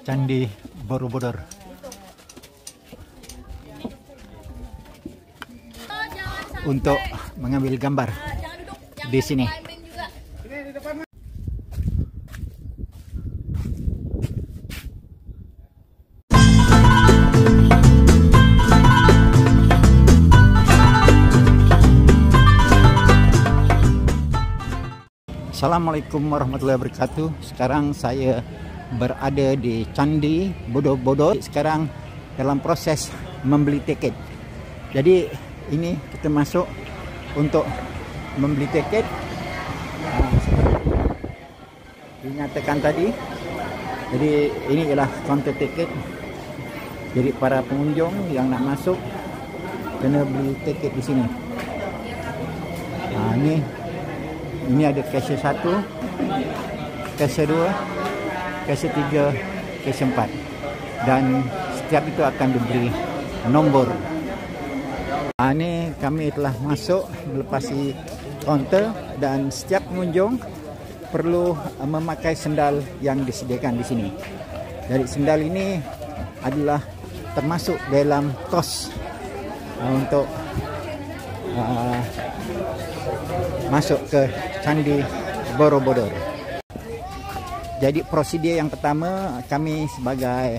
Candi Borobudur. Untuk mengambil gambar di sini. Assalamualaikum warahmatullahi wabarakatuh. Sekarang saya berada di Candi Borobudur. Sekarang dalam proses membeli tiket. Jadi ini kita masuk untuk membeli tiket. Dinyatakan tadi. Jadi ini ialah kaunter tiket. Jadi para pengunjung yang nak masuk kena beli tiket di sini. Ini ada cashier 1, cashier 2, cashier 3, cashier 4. Dan setiap itu akan diberi nombor. Ini kami telah masuk melepasi kaunter dan setiap pengunjung perlu memakai sendal yang disediakan di sini. Jadi sendal ini adalah termasuk dalam kos untuk masuk ke Candi Borobudur. Jadi prosedur yang pertama, kami sebagai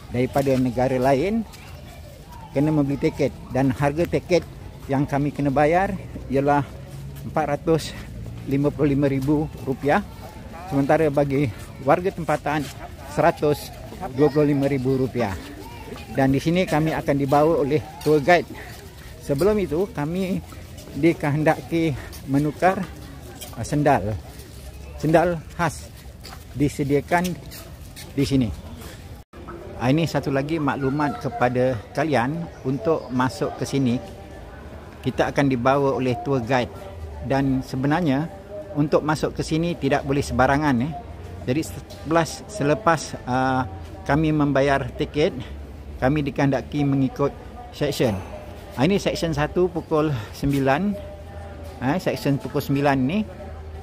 daripada negara lain kena membeli tiket, dan harga tiket yang kami kena bayar ialah RM455,000, sementara bagi warga tempatan RM125,000. Dan di sini kami akan dibawa oleh tour guide. Sebelum itu kami dikehendaki menukar sendal khas disediakan di sini. Ini satu lagi maklumat kepada kalian, untuk masuk ke sini kita akan dibawa oleh tour guide, dan sebenarnya untuk masuk ke sini tidak boleh sembarangan. Jadi selepas kami membayar tiket, kami dikehendaki mengikut section. Ini section 1 pukul 9. Section pukul 9 ni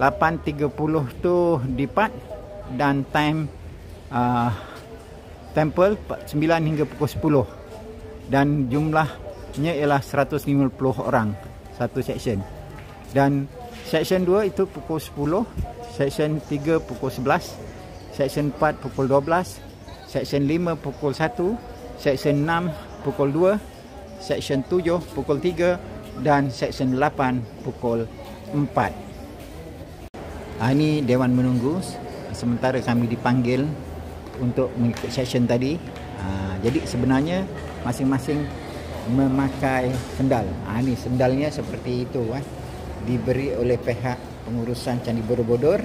8.30 tu depart, dan time temple 9 hingga pukul 10, dan jumlahnya ialah 150 orang satu section. Dan section 2 itu pukul 10, section 3 pukul 11, section 4 pukul 12, section 5 pukul 1, section 6 pukul 2, section 7 pukul 3, dan section 8 pukul 4. Ini dewan menunggu sementara kami dipanggil untuk mengikut session tadi. Jadi sebenarnya masing-masing memakai sendal. Ini sendalnya seperti itu, diberi oleh pihak pengurusan Candi Borobudur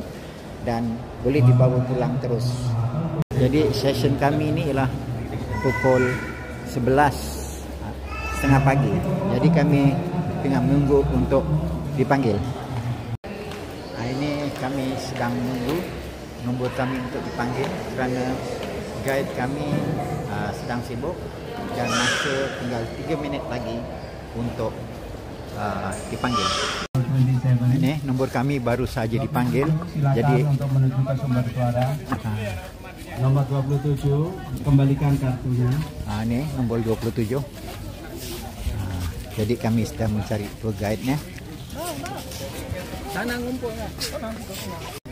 dan boleh dibawa pulang terus. Jadi session kami ini ialah pukul 11.30 pagi. Jadi kami tengah menunggu untuk dipanggil. Ini kami sedang menunggu nombor kami untuk dipanggil kerana guide kami sedang sibuk, dan masa tinggal 3 minit lagi untuk dipanggil. Ini nombor kami baru saja dipanggil. Jadi untuk menentukan sumber suara. Nomor 27, kembalikan kartunya. Ini nombor 27. Jadi kami sedang mencari tour guide-nya.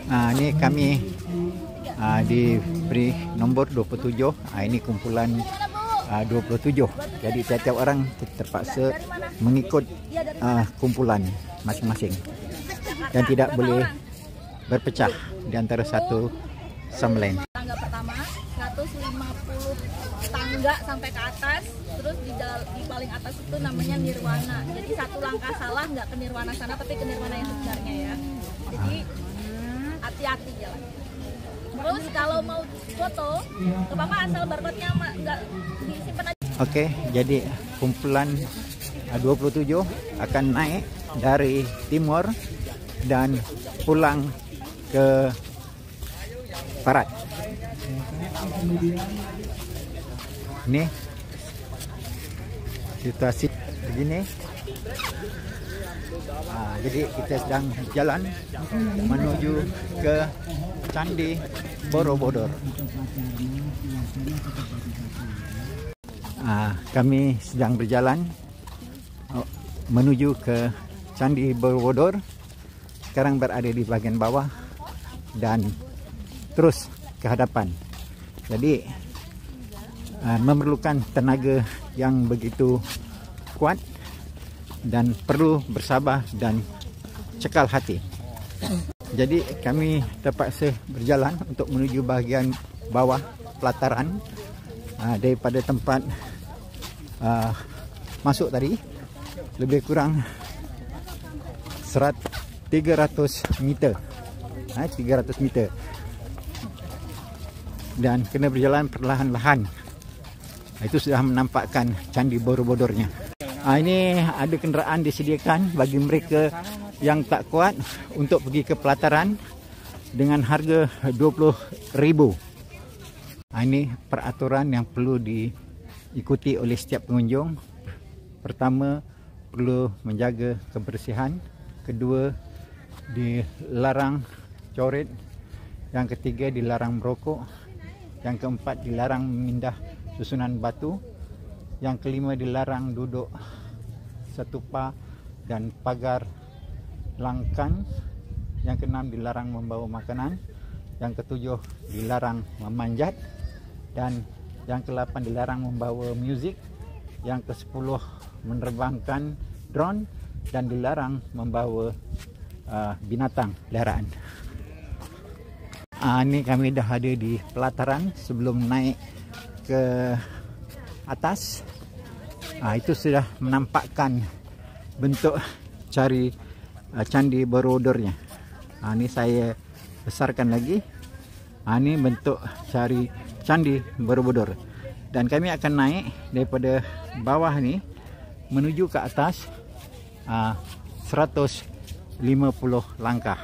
Ini kami diberi nombor 27. Ini kumpulan 27. Jadi setiap orang terpaksa mengikut kumpulan masing-masing, dan tidak boleh berpecah di antara satu sama lain. Tangga pertama 150 tangga sampai ke atas, terus di paling atas itu namanya nirwana. Jadi satu langkah salah nggak ke nirwana sana, tapi ke nirwana yang sebenarnya ya. Jadi hati-hati jalan. Terus kalau mau foto, ke Bapak asal barcode-nya nggak disimpan aja. Oke, jadi kumpulan 27 akan naik dari timur dan pulang ke barat. Ini situasi begini. Jadi kita sedang jalan menuju ke Candi Borobudur. Kami sedang berjalan menuju ke Candi Borobudur. Sekarang berada di bagian bawah dan terus ke hadapan. Jadi memerlukan tenaga yang begitu kuat dan perlu bersabar dan cekal hati. Jadi kami terpaksa berjalan untuk menuju bahagian bawah pelataran daripada tempat masuk tadi, lebih kurang 300 meter. 300 meter. Dan kena berjalan perlahan-lahan. Itu sudah menampakkan Candi Borobudurnya. Ini ada kenderaan disediakan bagi mereka yang tak kuat untuk pergi ke pelataran dengan harga 20,000. Ini peraturan yang perlu diikuti oleh setiap pengunjung. Pertama, perlu menjaga kebersihan. Kedua, dilarang coret. Yang ketiga, dilarang merokok. Yang keempat, dilarang memindah susunan batu. Yang kelima, dilarang duduk stupa dan pagar langkan. Yang keenam, dilarang membawa makanan. Yang ketujuh, dilarang memanjat. Dan yang ke-8, dilarang membawa muzik. Yang ke-10, menerbangkan drone. Dan dilarang membawa binatang peliharaan. Ini kami dah ada di pelataran sebelum naik ke atas. Itu sudah menampakkan bentuk Candi Borobudurnya. Ini saya besarkan lagi. Ini bentuk Candi Borobudur. Dan kami akan naik daripada bawah ni menuju ke atas 150 langkah.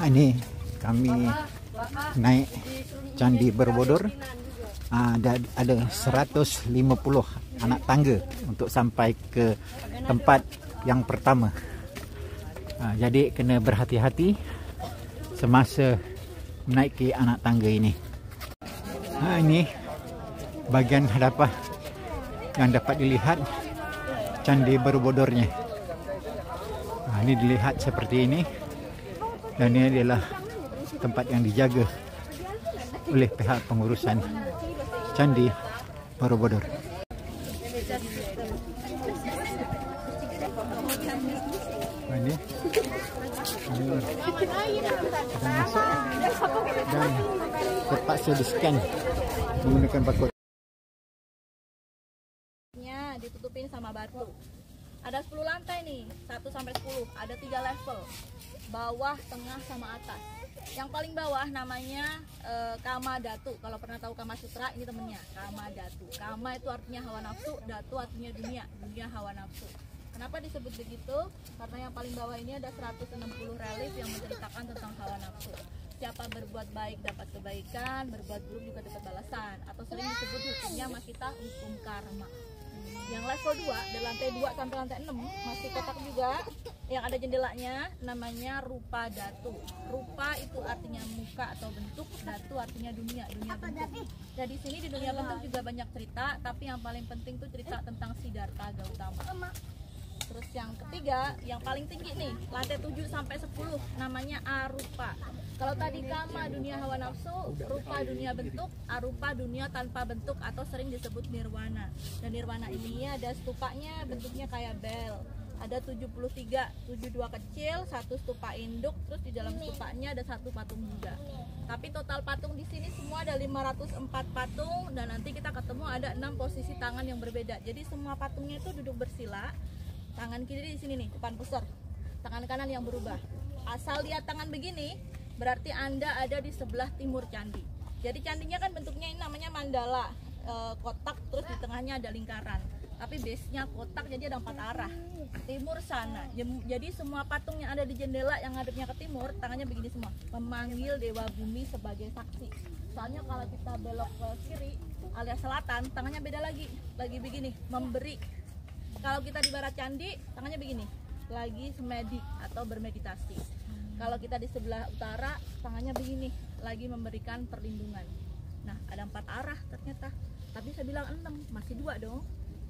Ini kami naik Candi Borobudur. Ada 150 anak tangga untuk sampai ke tempat yang pertama. Jadi kena berhati-hati semasa menaiki anak tangga ini. Ini bagian hadapan yang dapat dilihat Candi Borobudurnya. Ini dilihat seperti ini. Dan ini adalah tempat yang dijaga oleh pihak pengurusan Candi Borobudur. Ini sudah masuk dan terpaksa di-scan menggunakan barcode. Ditutupin sama batu. Ada 10 lantai nih, 1 sampai 10. Ada 3 level. Bawah, tengah, sama atas. Yang paling bawah namanya Kama Datu. Kalau pernah tahu Kama Sutra, ini temennya Kama Datu. Kama itu artinya hawa nafsu, Datu artinya dunia, dunia hawa nafsu. Kenapa disebut begitu? Karena yang paling bawah ini ada 160 relief yang menceritakan tentang hawa nafsu. Siapa berbuat baik dapat kebaikan, berbuat buruk juga dapat balasan. Atau sering disebut hukumnya sama kita hukum karma. Yang level 2, dari lantai 2 sampai lantai 6 masih kotak juga. Yang ada jendelanya namanya Rupa Datu. Rupa itu artinya muka atau bentuk, Datu artinya dunia, dunia bentuk. Jadi di sini di dunia bentuk juga banyak cerita, tapi yang paling penting tuh cerita tentang Siddhartha Gautama. Terus yang ketiga, yang paling tinggi nih, lantai 7 sampai 10 namanya Arupa. Kalau tadi Kama dunia hawa nafsu, Rupa dunia bentuk, Arupa dunia tanpa bentuk atau sering disebut Nirwana. Dan Nirwana ini ada stupanya bentuknya kayak bel. Ada 73, 72 kecil, 1 stupa induk, terus di dalam stupanya ada 1 patung Buddha. Tapi total patung di sini semua ada 504 patung dan nanti kita ketemu ada 6 posisi tangan yang berbeda. Jadi semua patungnya itu duduk bersila. Tangan kiri di sini nih, depan pusar. Tangan kanan yang berubah. Asal lihat tangan begini, berarti Anda ada di sebelah timur candi. Jadi candinya kan bentuknya ini namanya mandala, kotak, terus di tengahnya ada lingkaran. Tapi base-nya kotak, jadi ada 4 arah. Timur sana. Jadi semua patung yang ada di jendela yang ngadepnya ke timur, tangannya begini semua. Memanggil Dewa Bumi sebagai saksi. Soalnya kalau kita belok ke kiri alias selatan, tangannya beda lagi begini, memberi. Kalau kita di barat candi, tangannya begini, lagi semedi atau bermeditasi. Kalau kita di sebelah utara, tangannya begini, lagi memberikan perlindungan. Nah, ada 4 arah ternyata. Tapi saya bilang 6, masih 2 dong.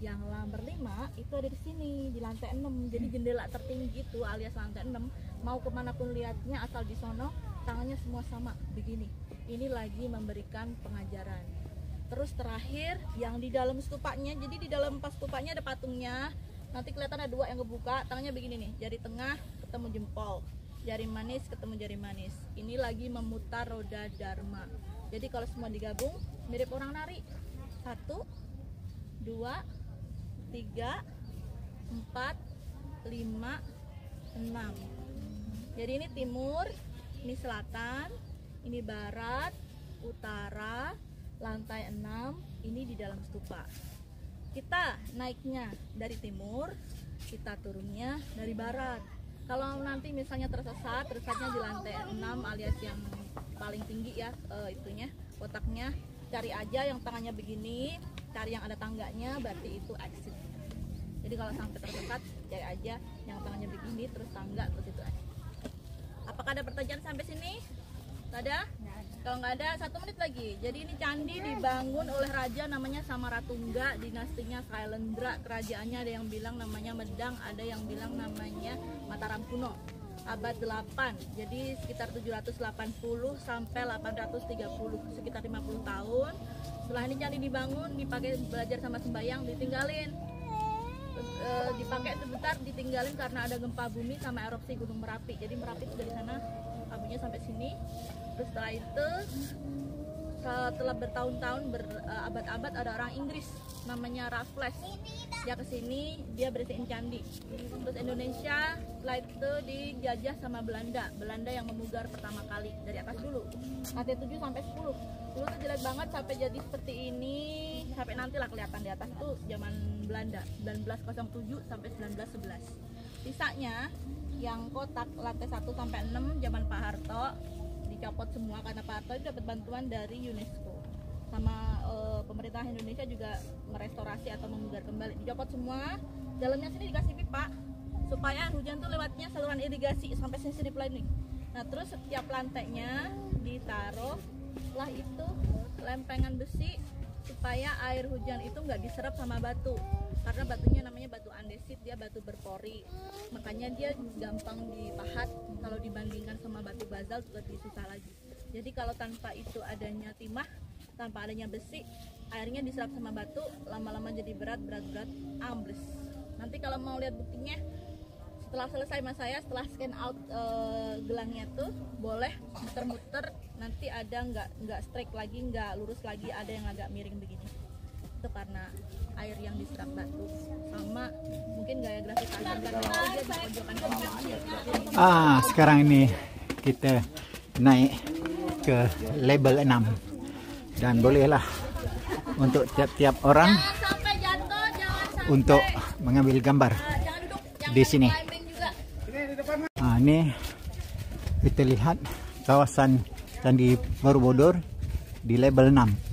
Yang nomor 5 itu ada di sini, di lantai 6. Jadi jendela tertinggi itu alias lantai 6. Mau kemanapun lihatnya asal di sono, tangannya semua sama begini. Ini lagi memberikan pengajaran. Terus terakhir yang di dalam stupanya, jadi di dalam pas stupanya ada patungnya. Nanti kelihatan ada 2 yang kebuka, tangannya begini nih, jari tengah ketemu jempol, jari manis ketemu jari manis. Ini lagi memutar roda dharma. Jadi kalau semua digabung mirip orang nari. 1, 2, 3, 4, 5, 6. Jadi ini timur, ini selatan, ini barat, utara, lantai 6, ini di dalam stupa. Kita naiknya dari timur, kita turunnya dari barat. Kalau nanti misalnya tersesatnya di lantai 6 alias yang paling tinggi ya, itunya, kotaknya, cari aja yang tangannya begini, cari yang ada tangganya, berarti itu exit. Jadi kalau sampai tersesat, cari aja yang tangannya begini, terus tangga, terus itu exit. Apakah ada pertanyaan sampai sini? Nggak ada? Kalau nggak ada, 1 menit lagi. Jadi ini candi dibangun oleh raja namanya Samaratungga, dinastinya Sailendra. Kerajaannya ada yang bilang namanya Medang, ada yang bilang namanya Mataram kuno. Abad 8, jadi sekitar 780 sampai 830, sekitar 50 tahun. Setelah ini candi dibangun, dipakai belajar sama sembahyang, ditinggalin. Dipakai sebentar, ditinggalin karena ada gempa bumi sama erupsi Gunung Merapi. Jadi Merapi itu dari sana, abunya sampai sini. Terus setelah itu, setelah bertahun-tahun, berabad-abad, ada orang Inggris namanya Raffles. Dia kesini, dia bersihin candi. Terus Indonesia setelah itu dijajah sama Belanda. Belanda yang memugar pertama kali dari atas dulu. Lantai 7 sampai 10. Dulu tuh jelek banget sampai jadi seperti ini. Sampai nanti lah kelihatan di atas tuh zaman Belanda 1907 sampai 1911. Sisanya yang kotak lantai 1 sampai 6 zaman Pak Harto dicopot semua karena Pak Harto itu dapat bantuan dari UNESCO. Sama pemerintah Indonesia juga merestorasi atau memugar kembali, dicopot semua. Dalamnya sini dikasih pipa supaya hujan tuh lewatnya saluran irigasi sampai sini pula nih. Nah terus setiap lantainya ditaruh lah itu lempengan besi supaya air hujan itu nggak diserap sama batu, karena batunya namanya batu andesit, dia batu berpori, makanya dia gampang dipahat. Kalau dibandingkan sama batu bazalt lebih susah lagi. Jadi kalau tanpa itu adanya timah, tanpa adanya besi, airnya diserap sama batu, lama-lama jadi berat, ambles. Nanti kalau mau lihat buktinya, setelah selesai mas saya, setelah scan out gelangnya tuh, boleh muter-muter, nanti ada nggak straight lagi, nggak lurus lagi, ada yang agak miring begini. Itu karena air yang diserap batu sama mungkin gaya gravitasi dia di pojokan kanan. Sekarang ini kita naik ke level 6 dan bolehlah untuk tiap-tiap orang untuk mengambil gambar di sini. Ini kita lihat kawasan Candi Borobudur di level 6.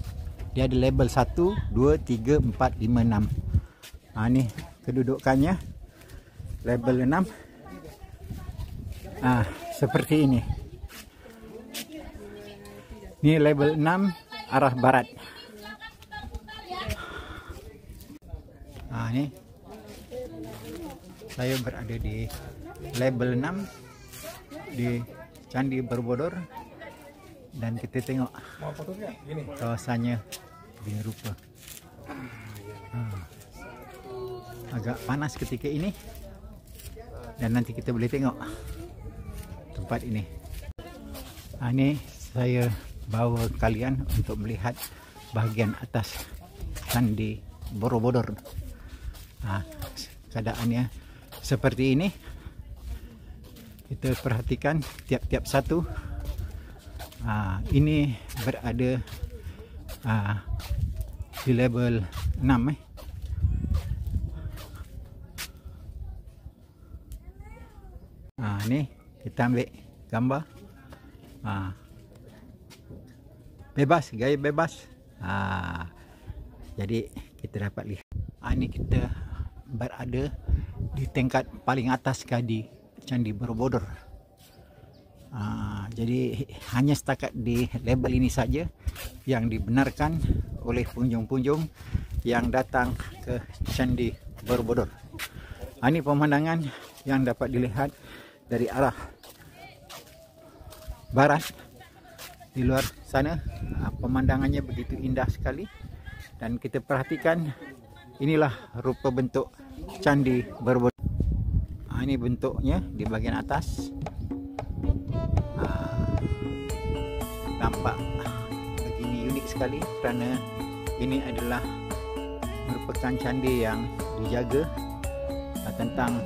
Dia di level 1, 2, 3, 4, 5, 6. Ini kedudukannya level 6. Seperti ini. Ini level 6 arah barat. Ini saya berada di level 6 di Candi Borobudur dan kita tengok kawasannya begini rupa. Agak panas ketika ini dan nanti kita boleh tengok tempat ini. Ini saya bawa kalian untuk melihat bahagian atas Candi Borobudur. Keadaannya seperti ini. Kita perhatikan tiap-tiap satu. Ini berada di level 6. Ini kita ambil gambar. Bebas, gaya bebas. Jadi kita dapat lihat. Ini kita berada di tingkat paling atas Candi Borobudur. Jadi hanya setakat di label ini saja yang dibenarkan oleh pengunjung-pengunjung yang datang ke Candi Borobudur. Ini pemandangan yang dapat dilihat dari arah barat. Di luar sana pemandangannya begitu indah sekali, dan kita perhatikan inilah rupa bentuk Candi Borobudur. Ini bentuknya di bagian atas. Nampak begini unik sekali kerana ini adalah merupakan candi yang dijaga tentang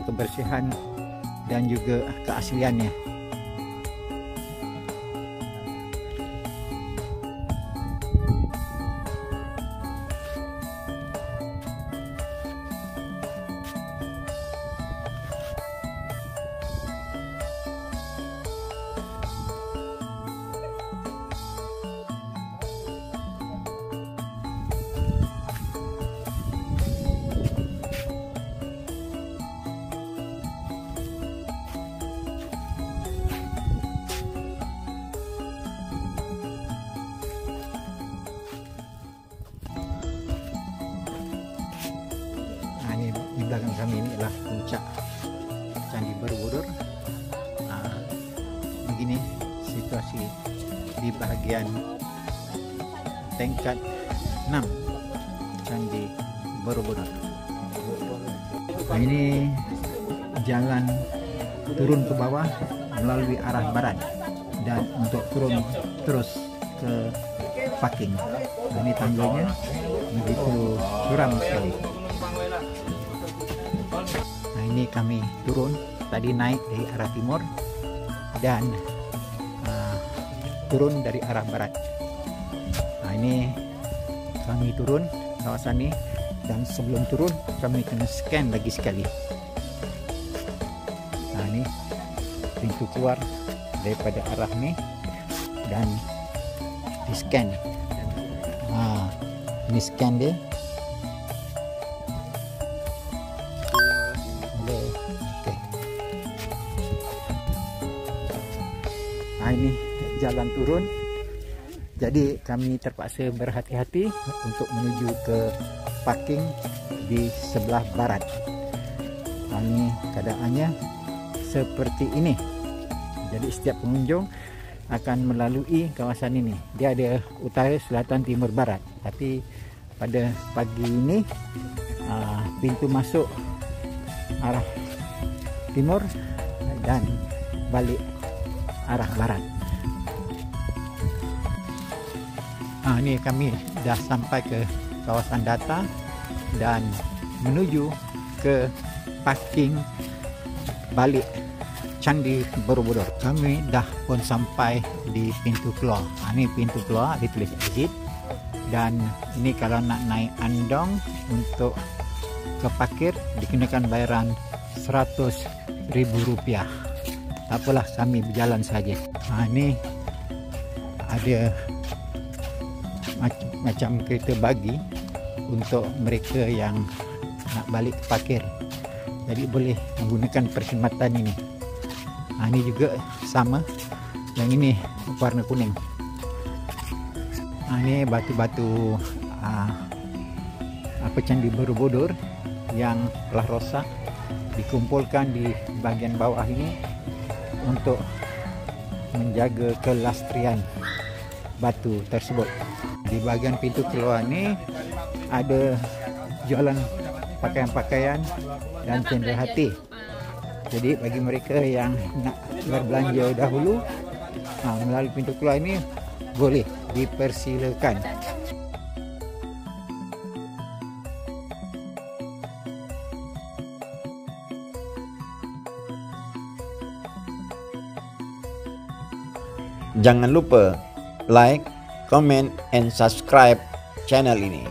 kebersihan dan juga keasliannya. Ini di belakang kami ini adalah puncak Candi Borobudur. Begini situasi di bahagian tingkat 6 Candi Borobudur. Ini jalan turun ke bawah melalui arah barat dan untuk turun terus ke parking. Ini tangganya begitu curam sekali. Ini kami turun, tadi naik dari arah timur dan turun dari arah barat. Ini kami turun kawasan ini, dan sebelum turun kami kena scan lagi sekali. Ini pintu keluar daripada arah ini dan di scan. Ini scan dia. Ini jalan turun, jadi kami terpaksa berhati-hati untuk menuju ke parking di sebelah barat. Ini keadaannya seperti ini. Jadi setiap pengunjung akan melalui kawasan ini. Dia ada utara, selatan, timur, barat. Tapi pada pagi ini pintu masuk arah timur dan balik arah barat. Ini kami dah sampai ke kawasan data dan menuju ke parking balik Candi Borobudur. Kami dah pun sampai di pintu keluar. Ini pintu keluar, ditulis exit, dan ini kalau nak naik andong untuk ke parkir dikenakan bayaran Rp100.000. Tak apalah, kami berjalan saja. Ini ada macam kereta bagi untuk mereka yang nak balik ke parkir. Jadi boleh menggunakan perkhidmatan ini. Ini juga sama. Yang ini warna kuning. Ini batu-batu Candi Borobudur yang telah rosak dikumpulkan di bagian bawah ini untuk menjaga kelestarian batu tersebut. Di bagian pintu keluar ni ada jualan pakaian-pakaian dan cenderamata. Jadi bagi mereka yang nak berbelanja dahulu melalui pintu keluar ini boleh dipersilakan. Jangan lupa like, comment, and subscribe channel ini.